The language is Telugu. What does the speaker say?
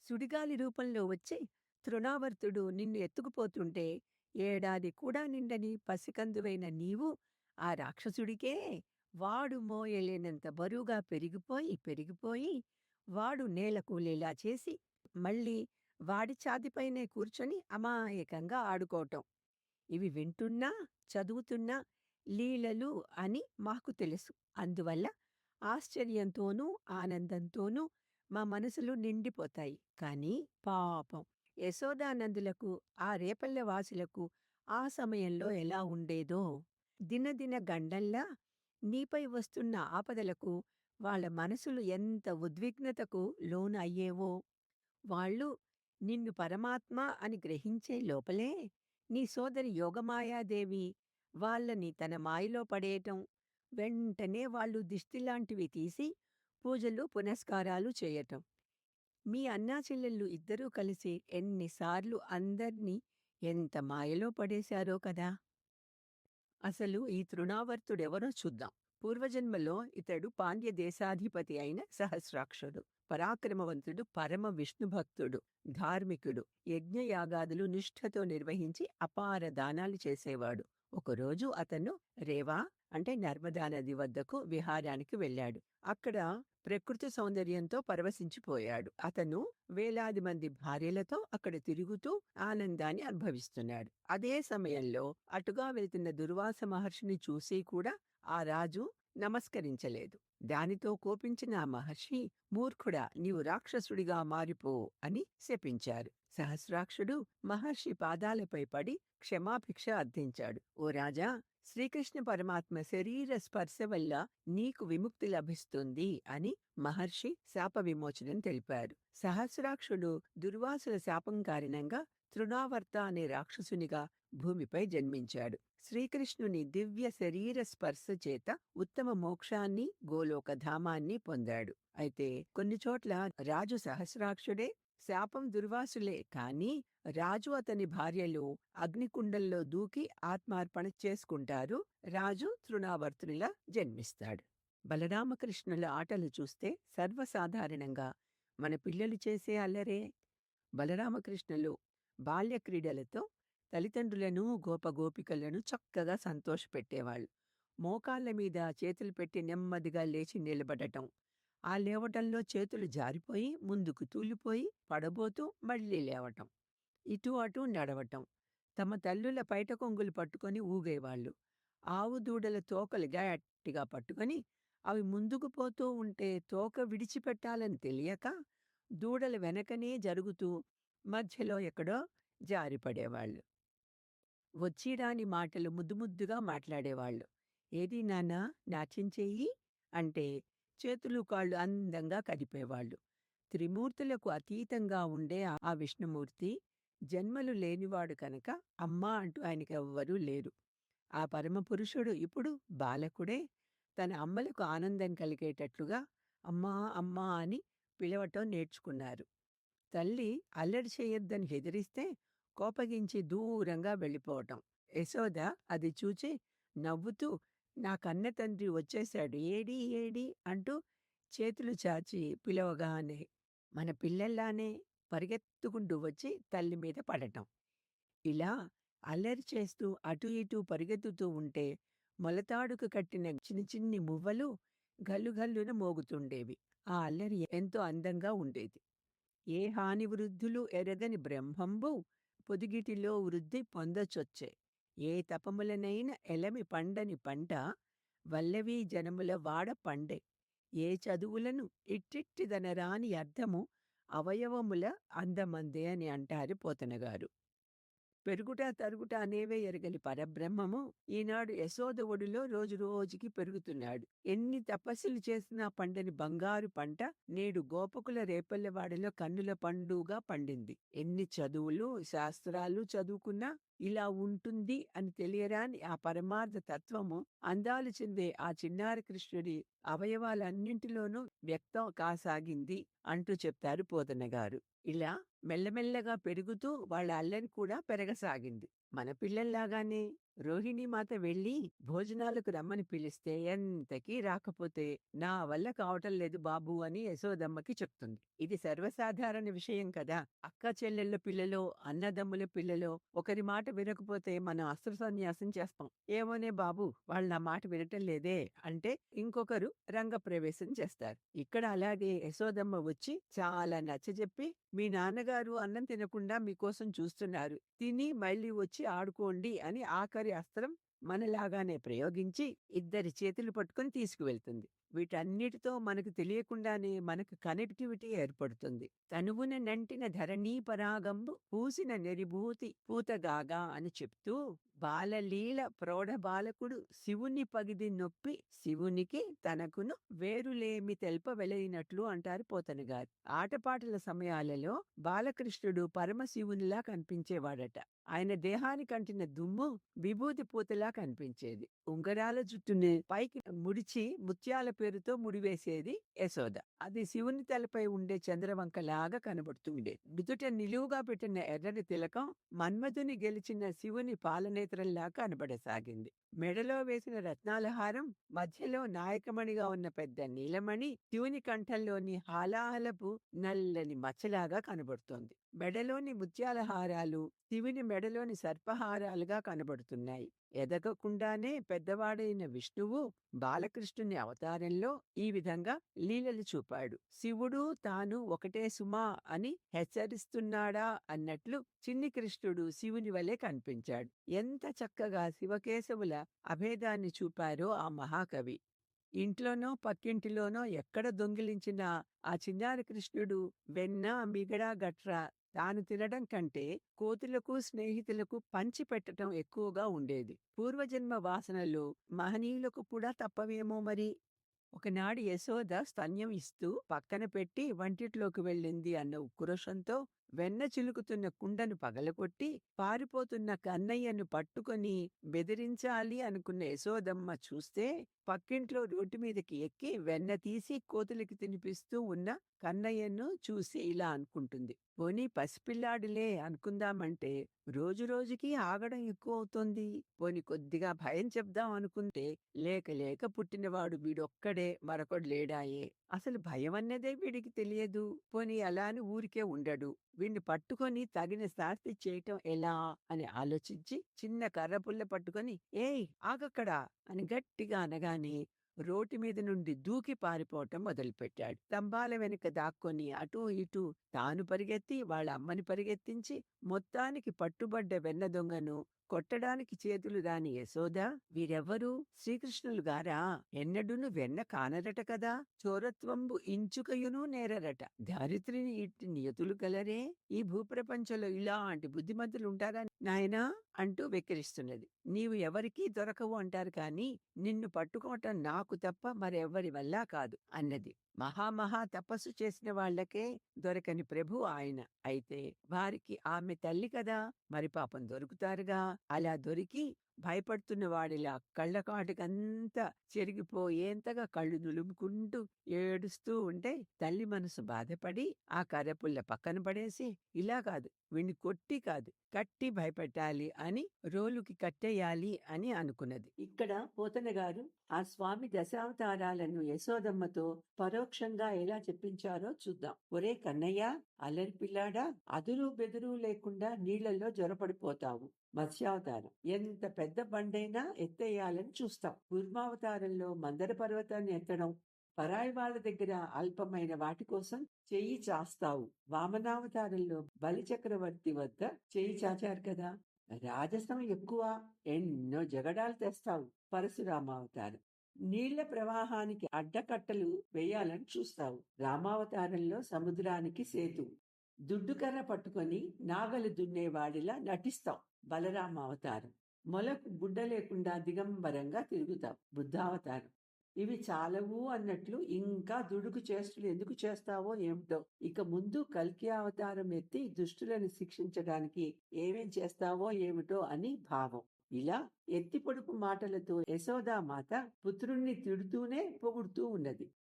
సుడిగాలి రూపంలో వచ్చి తృణావర్తుడు నిన్ను ఎత్తుకుపోతుంటే ఏడాది కూడా నిండని పసికందువైన నీవు ఆ రాక్షసుడికే వాడు మోయలేనంత బరువుగా పెరిగిపోయి పెరిగిపోయి వాడు నేలకూలేలా చేసి మళ్ళీ వాడి ఛాతీపైనే కూర్చొని అమాయకంగా ఆడుకోవటం. ఇవి వింటున్నా, చదువుతున్నా లీలలు అని మాకు తెలుసు. అందువల్ల ఆశ్చర్యంతోనూ, ఆనందంతోనూ మా మనసులు నిండిపోతాయి. కానీ పాపం యశోదానందులకు, ఆ రేపల్లె వాసులకు ఆ సమయంలో ఎలా ఉండేదో! దినదిన గండంలా నీపై వస్తున్న ఆపదలకు వాళ్ళ మనసులు ఎంత ఉద్విగ్నతకు లోను అయ్యేవో! వాళ్ళు నిన్ను పరమాత్మ అని గ్రహించే లోపలే నీ సోదరి యోగమాయాదేవి వాళ్ళని తన మాయలో పడేయటం, వెంటనే వాళ్ళు దిష్టిలాంటివి తీసి పూజలు పునస్కారాలు చేయటం. మీ అన్నాచెల్లెళ్ళు ఇద్దరూ కలిసి ఎన్నిసార్లు అందర్నీ ఎంత మాయలో పడేశారో కదా! అసలు ఈ తృణావర్తుడెవరో చూద్దాం. పూర్వజన్మలో ఇతడు పాండ్య దేశాధిపతి అయిన సహస్రాక్షుడు. పరాక్రమవంతుడు, పరమ విష్ణుభక్తుడు, ధార్మికుడు, యజ్ఞయాగాదులు నిష్ఠతో నిర్వహించి అపార దానాలు చేసేవాడు. ఒకరోజు అతను రేవా అంటే నర్మదా నది వద్దకు విహారానికి వెళ్ళాడు. అక్కడ ప్రకృతి సౌందర్యంతో పరవశించిపోయాడు. అతను వేలాది మంది భార్యలతో అక్కడ తిరుగుతూ ఆనందాన్ని అనుభవిస్తున్నాడు. అదే సమయంలో అటుగా వెళ్తున్న దుర్వాస మహర్షిని చూసి కూడా ఆ రాజు నమస్కరించలేదు. దానితో కోపించిన ఆ మహర్షి, మూర్ఖుడా, నీవు రాక్షసుడిగా మారిపో అని శపించారు. సహస్రాక్షుడు మహర్షి పాదాలపై పడి క్షమాభిక్ష అర్థించాడు. ఓ రాజా, శ్రీకృష్ణ పరమాత్మ శరీర స్పర్శ వల్ల నీకు విముక్తి లభిస్తుంది అని మహర్షి శాప విమోచనం తెలిపారు. సహస్రాక్షుడు దుర్వాసుల శాపం కారణంగా తృణావర్త అనే రాక్షసునిగా భూమిపై జన్మించాడు. శ్రీకృష్ణుని దివ్య శరీర స్పర్శ చేత ఉత్తమ మోక్షాన్ని, గోలోకధామాన్ని పొందాడు. అయితే కొన్ని చోట్ల రాజు సహస్రాక్షుడే, శాపం దుర్వాసులే. కాని రాజు అతని భార్యలు అగ్నికుండంలో దూకి ఆత్మార్పణ చేసుకుంటారు. రాజు తృణావర్తునిలా జన్మిస్తాడు. బలరామకృష్ణుల ఆటలు చూస్తే సర్వసాధారణంగా మన పిల్లలు చేసే అల్లరే. బలరామకృష్ణులు బాల్యక్రీడలతో తల్లిదండ్రులను, గోపగోపికలను చక్కగా సంతోషపెట్టేవాళ్ళు. మోకాళ్ళ మీద చేతులు పెట్టి నెమ్మదిగా లేచి నిలబడటం, ఆ లేవటంలో చేతులు జారిపోయి ముందుకు తూలిపోయి పడబోతూ మళ్ళీ లేవటం, ఇటూ అటూ నడవటం, తమ తల్లుల పైట కొంగులు పట్టుకొని ఊగేవాళ్ళు. ఆవు దూడల తోకలు గట్టిగా పట్టుకొని అవి ముందుకు పోతూ ఉంటే తోక విడిచిపెట్టాలని తెలియక దూడల వెనకనే జరుగుతూ మధ్యలో ఎక్కడో జారిపడేవాళ్ళు. వచ్చిరాని మాటలు ముద్దుముద్దుగా మాట్లాడేవాళ్ళు. ఏది నాన్నా, నాట్యం చెయ్యి అంటే చేతులు కాళ్ళు అందంగా కదిపేవాళ్ళు. త్రిమూర్తులకు అతీతంగా ఉండే ఆ విష్ణుమూర్తి జన్మలు లేనివాడు కనుక అమ్మా అంటూ ఆయనకెవ్వరూ లేరు. ఆ పరమపురుషుడు ఇప్పుడు బాలకుడే తన అమ్మలకు ఆనందం కలిగేటట్లుగా అమ్మా అమ్మా అని పిలవటం నేర్చుకున్నారు. తల్లి అల్లరి చేయొద్దని హెదిరిస్తే కోపగించి దూరంగా వెళ్ళిపోవటం. యశోద అది చూచి నవ్వుతూ, నా కన్న తండ్రి వచ్చేశాడు, ఏడీ ఏడీ అంటూ చేతులు చాచి పిలవగానే మన పిల్లల్లానే పరిగెత్తుకుంటూ వచ్చి తల్లి మీద పడటం. ఇలా అల్లరి చేస్తూ అటూ ఇటూ పరిగెత్తుతూ ఉంటే మొలతాడుకు కట్టిన చిన్ని చిన్ని మువ్వలు గల్లుగల్లున మోగుతుండేవి. ఆ అల్లరి ఎంతో అందంగా ఉండేది. ఏ హాని వృద్ధులు ఎరగని బ్రహ్మంబు పొదిగిటిలో వృద్ధి పొందచొచ్చే. ఏ తపములనైన ఎలమి పండని పంట వల్లవీ జనముల వాడ పండే. ఏ చదువులను ఇట్టిట్టిదనరాని అర్థము అవయవముల అందమందే అని అంటారు పోతనగారు. పెరుగుట తరుగుట అనేవే ఎరగని పరబ్రహ్మము ఈనాడు యశోద ఒడిలో రోజు రోజుకి పెరుగుతున్నాడు. ఎన్ని తపస్సులు చేసినా పండని బంగారు పంట నేడు గోపకుల రేపల్లెవాడలో కన్నుల పండుగా పండింది. ఎన్ని చదువులు శాస్త్రాలు చదువుకున్నా ఇలా ఉంటుంది అని తెలియరాని ఆ పరమార్థ తత్వము అందాలు చెందే ఆ చిన్నారి కృష్ణుడి అవయవాలన్నింటిలోనూ వ్యక్తం కాసాగింది అంటూ చెప్తారు పోతన్న గారు. ఇలా మెల్లమెల్లగా పెరుగుతూ వాళ్ళ అల్లరి కూడా పెరగసాగింది. మన పిల్లల్లాగానే రోహిణీమాత వెళ్ళి భోజనాలకు రమ్మని పిలిస్తే ఎంతకీ రాకపోతే నా వల్ల కావటం లేదు బాబు అని యశోదమ్మకి చెప్తుంది. ఇది సర్వసాధారణ విషయం కదా. అక్క చెల్లెళ్ళ పిల్లలో, అన్నదమ్ముల పిల్లలో ఒకరి మాట వినకపోతే మనం అస్త్ర సన్యాసం చేస్తాం. ఏమోనే బాబు వాళ్ళు నా మాట వినటం లేదే అంటే ఇంకొకరు రంగప్రవేశం చేస్తారు. ఇక్కడ అలాగే యశోదమ్మ వచ్చి చాలా నచ్చజెప్పి మీ నాన్నగారు అన్నం తినకుండా మీకోసం చూస్తున్నారు. తిని మళ్ళీ వచ్చి ఆడుకోండి అని ఆఖరి అస్త్రం మనలాగానే ప్రయోగించి ఇద్దరి చేతులు పట్టుకొని తీసుకువెళ్తుంది. వీటన్నిటితో మనకు తెలియకుండానే మనకు కనెక్టివిటీ ఏర్పడుతుంది. తనువున నంటిన ధరణీ పరాగంబు పూసిన నెరిభూతి పూతగాగా అని చెప్తూ బాలలీల ప్రౌఢ బాలకుడు శివుని పగిది నొప్పి శివునికి తనకును వేరులేమి తెల్ప వెలయినట్లు అంటారు పోతన గారు. ఆటపాటల సమయాలలో బాలకృష్ణుడు పరమశివునిలా కనిపించేవాడట. ఆయన దేహానికి అంటిన దుమ్ము విభూతి పూతలా కనిపించేది. ఉంగరాల జుట్టుని పైకి ముడిచి ముత్యాల పేరుతో ముడివేసేది యశోద. అది శివుని తలపై ఉండే చంద్రవంకలాగా కనబడుతుండేది. నుదుట నిలువుగా పెట్టిన ఎర్రని తిలకం మన్మధుని గెలిచిన శివుని పాలనేత్రంలా కనబడసాగింది. మెడలో వేసిన రత్నాల హారం మధ్యలో నాయకమణిగా ఉన్న పెద్ద నీలమణి శివుని కంఠంలోని హాలాహలపు నల్లని మచ్చలాగా కనబడుతోంది. మెడలోని ముత్యాల హారాలు శివుని మెడలోని సర్పహారాలుగా కనబడుతున్నాయి. ఎదగకుండానే పెద్దవాడైన విష్ణువు బాలకృష్ణుని అవతారంలో ఈ విధంగా లీలలు చూపాడు. శివుడు తాను ఒకటే సుమా అని హెచ్చరిస్తున్నాడా అన్నట్లు చిన్ని కృష్ణుడు శివుని వలె కనిపించాడు. ఎంత చక్కగా శివకేశవుల అభేదాన్ని చూపారో ఆ మహాకవి. ఇంట్లోనో పక్కింటిలోనో ఎక్కడ దొంగిలించినా ఆ చిన్నారి కృష్ణుడు వెన్న మిగడ గట్రా తాను తినడం కంటే కోతులకు స్నేహితులకు పంచి పెట్టడం ఎక్కువగా ఉండేది. పూర్వజన్మ వాసనలు మహనీయులకు కూడా తప్పవేమో మరి. ఒకనాడు యశోద స్తన్యం ఇస్తూ పక్కన పెట్టి వంటిట్లోకి వెళ్ళింది అన్న ఉక్రోషంతో వెన్న చిలుకుతున్న కుండను పగలగొట్టి పారిపోతున్న కన్నయ్యను పట్టుకొని బెదిరించాలి అనుకున్న యశోదమ్మ చూస్తే పక్కింట్లో రోడ్డు మీదకి ఎక్కి వెన్న తీసి కోతులకి తినిపిస్తూ ఉన్న కన్నయ్యను చూసి ఇలా అనుకుంటుంది. పోనీ పసిపిల్లాడిలే అనుకుందామంటే రోజు రోజుకి ఆగడం ఎక్కువ అవుతోంది. పోని కొద్దిగా భయం చెప్దాం అనుకుంటే లేక లేక పుట్టినవాడు వీడొక్కడే మరొకడు లేడాయే. అసలు భయం అన్నదే వీడికి తెలియదు. పోనీ అలా అని ఊరికే ఉండడు. వీణ్ణి పట్టుకొని తగిన శాస్తి చేయటం ఎలా అని ఆలోచించి చిన్న కర్రపుల్ల పట్టుకొని ఏయ్ ఆగక్కడా అని గట్టిగా అనగానే రోటి మీద నుండి దూకి పారిపోవటం మొదలుపెట్టాడు. స్తంభాల వెనుక దాక్కొని అటూ ఇటూ తాను పరిగెత్తి వాళ్ళ అమ్మని పరిగెత్తించి మొత్తానికి పట్టుబడ్డ వెన్న దొంగను కొట్టడానికి చేతులు దాని యశోద వీరెవ్వరు శ్రీకృష్ణులు గారా ఎన్నడూను వెన్న కానరట కదా చోరత్వంబు ఇంచుకయును నేరరట ధారిత్రిని ఇట్టి నియతులు కలరే ఈ భూప్రపంచంలో ఇలాంటి బుద్ధిమంతులు ఉంటారా నాయనా అంటూ వెక్కిరిస్తున్నది. నీవు ఎవరికీ దొరకవు అంటారు కాని నిన్ను పట్టుకోవటం నాకు తప్ప మరెవ్వరి వల్ల కాదు అన్నది. మహామహా తపస్సు చేసిన వాళ్లకే దొరకని ప్రభు ఆయన అయితే వారికి ఆమె తల్లి కదా మరి పాపం దొరుకుతారుగా. అలా దొరికి భయపడుతున్న వాడిలా కళ్ళకాటుకంతా చెరిగిపోయేంతగా కళ్ళు నులుముకుంటూ ఏడుస్తూ ఉంటే తల్లి మనసు బాధపడి ఆ కర్రపుల్ల పక్కన పడేసి ఇలా కాదు వీణ్ణి కొట్టి కాదు కట్టి భయపెట్టాలి అని రోలుకి కట్టేయాలి అని అనుకున్నది. ఇక్కడ పోతన గారు ఆ స్వామి దశావతారాలను యశోదమ్మతో పరోక్షంగా ఎలా చెప్పించారో చూద్దాం. ఒరే కన్నయ్య అల్లరి పిల్లాడా అదురు బెదురు లేకుండా నీళ్లలో జ్వరపడిపోతావు. మత్స్యావతారం ఎంత పెద్ద బండైనా ఎత్తేయాలని చూస్తాం. కూర్మావతారంలో మందర పర్వతాన్ని ఎత్తడం పరాయి వాళ్ళ దగ్గర అల్పమైన వాటి కోసం చెయ్యి చాస్తావు. వామనావతారంలో బలి చక్రవర్తి వద్ద చెయ్యి చాచారు కదా. రాజసం ఎక్కువ ఎన్నో జగడాలు తెస్తావు. పరశురామావతారం నీళ్ల ప్రవాహానికి అడ్డకట్టలు వేయాలని చూస్తావు. రామావతారంలో సముద్రానికి సేతు దుడ్డుకర్ర పట్టుకొని నాగలి దున్నేవాడిలా నటిస్తావు. బలరామ అవతారం మొలకు గుడ్డ లేకుండా దిగంబరంగా తిరుగుతావు. బుద్ధావతారం ఇవి చాలవు అన్నట్లు ఇంకా దుడుకు చేష్టలు ఎందుకు చేస్తావో ఏమిటో. ఇక ముందు కల్కి అవతారం ఎత్తి దుష్టులను శిక్షించడానికి ఏమేం చేస్తావో ఏమిటో అని భావం. ఇలా ఎత్తి పొడుపు మాటలతో యశోదామాత పుత్రుణ్ణి తిడుతూనే పొగుడుతూ ఉన్నది.